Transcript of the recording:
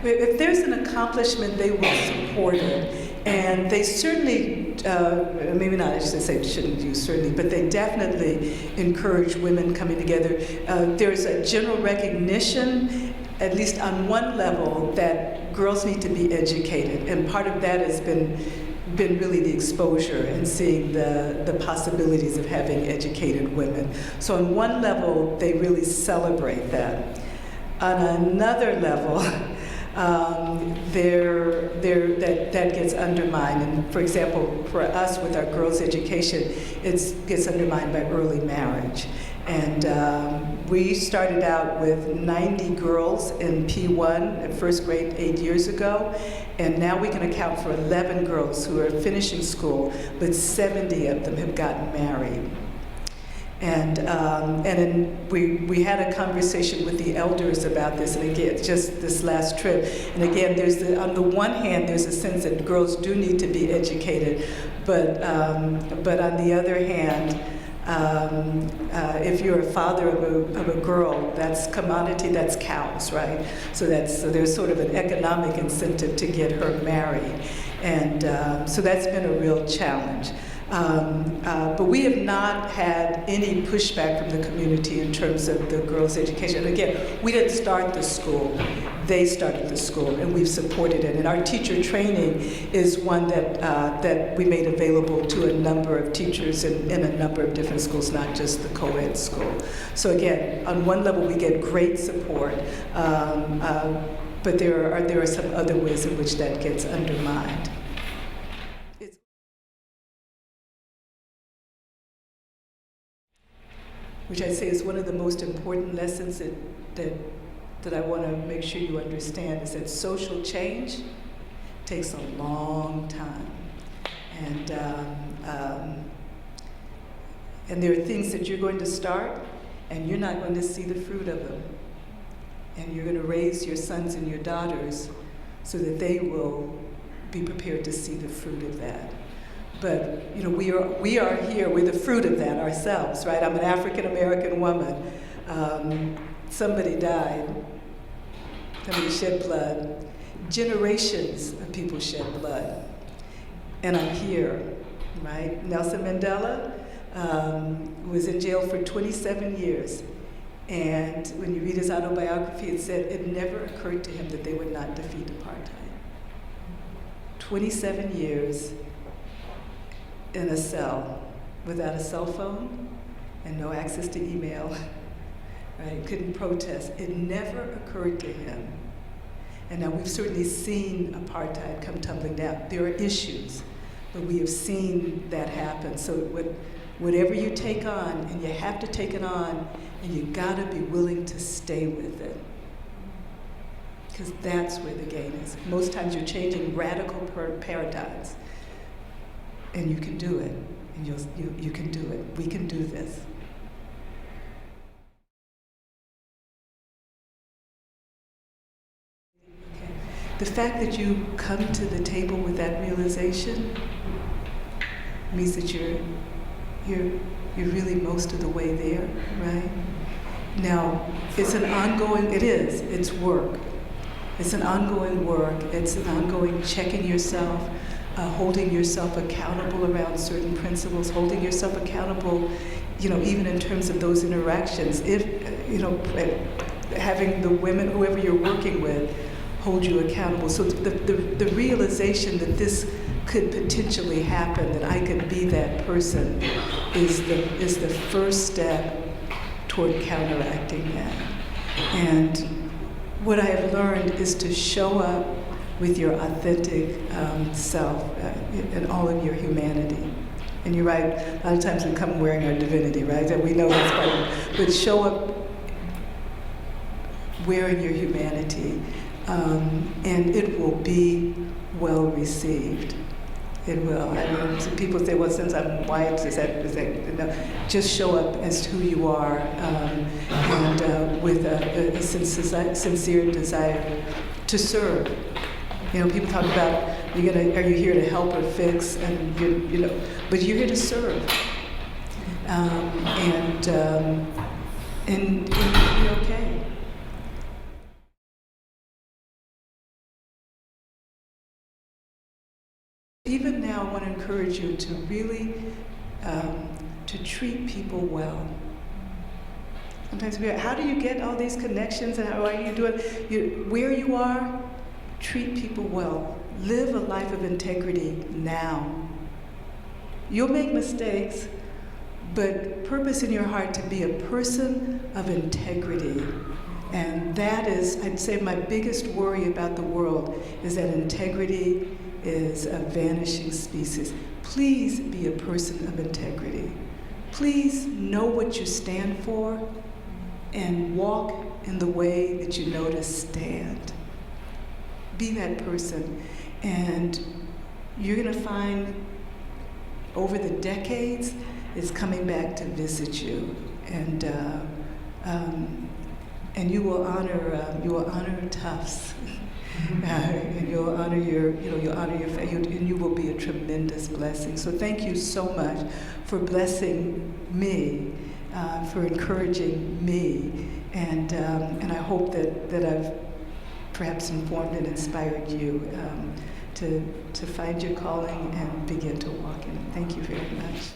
If there's an accomplishment, they will support it. And they certainly, maybe not, I should say, shouldn't use certainly, but they definitely encourage women coming together. There's a general recognition, at least on one level, that girls need to be educated. And part of that has been really the exposure and seeing the possibilities of having educated women. So on one level, they really celebrate that. On another level, that gets undermined. And for example, for us with our girls' education, it gets undermined by early marriage. And we started out with 90 girls in P1 at first grade 8 years ago, and now we can account for 11 girls who are finishing school, but 70 of them have gotten married. And we had a conversation with the elders about this, and again, just this last trip. And again, on the one hand, there's a sense that girls do need to be educated, but on the other hand, if you're a father of a girl, that's commodity, that's cows, right? So there's sort of an economic incentive to get her married. And so that's been a real challenge. But we have not had any pushback from the community in terms of the girls' education. And again, we didn't start the school. They started the school, and we've supported it. And our teacher training is one that we made available to a number of teachers in a number of different schools, not just the co-ed school. So again, on one level, we get great support, but there are some other ways in which that gets undermined. Which I say is one of the most important lessons that I want to make sure you understand, is that social change takes a long time. And there are things that you're going to start, and you're not going to see the fruit of them. And you're going to raise your sons and your daughters so that they will be prepared to see the fruit of that. But you know, we are here. We're the fruit of that ourselves, right? I'm an African American woman. Somebody died. Somebody shed blood. Generations of people shed blood, and I'm here, right? Nelson Mandela was in jail for 27 years, and when you read his autobiography, it said it never occurred to him that they would not defeat apartheid. 27 years. In a cell without a cell phone and no access to email, right? Couldn't protest. It never occurred to him. And now we've certainly seen apartheid come tumbling down. There are issues, but we have seen that happen. So whatever you take on, and you have to take it on, and you gotta be willing to stay with it. Because that's where the gain is. Most times you're changing radical paradigms. And you can do it, and you can do it. We can do this. Okay. The fact that you come to the table with that realization means that you're really most of the way there, right? Now, it's work. It's an ongoing work. It's an ongoing checking yourself, holding yourself accountable around certain principles, holding yourself accountable, you know, even in terms of those interactions. If, you know, having the women, whoever you're working with, hold you accountable. So the realization that this could potentially happen, that I could be that person, is the first step toward counteracting that. And what I have learned is to show up with your authentic self and all of your humanity. And you're right, a lot of times we come wearing our divinity, right? That we know that's part of it. But show up wearing your humanity, and it will be well received. It will. I mean, some people say, well, since I'm white, is that no. Just show up as who you are, and with a sincere desire to serve. You know, people talk about, are you here to help or fix? And you know, but you're here to serve, and you'll be okay. encourage you to really to treat people well. Sometimes we are, how do you get all these connections and how are you doing? Where you are, treat people well. Live a life of integrity now. You'll make mistakes, but purpose in your heart to be a person of integrity. And that is, I'd say, my biggest worry about the world is that integrity is a vanishing species. Please be a person of integrity. Please know what you stand for and walk in the way that you know to stand. Be that person. And you're going to find over the decades, it's coming back to visit you. And you will honor Tufts. And you'll honor your faith, and you will be a tremendous blessing. So thank you so much for blessing me, for encouraging me, and I hope that I've perhaps informed and inspired you to find your calling and begin to walk in it. Thank you very much.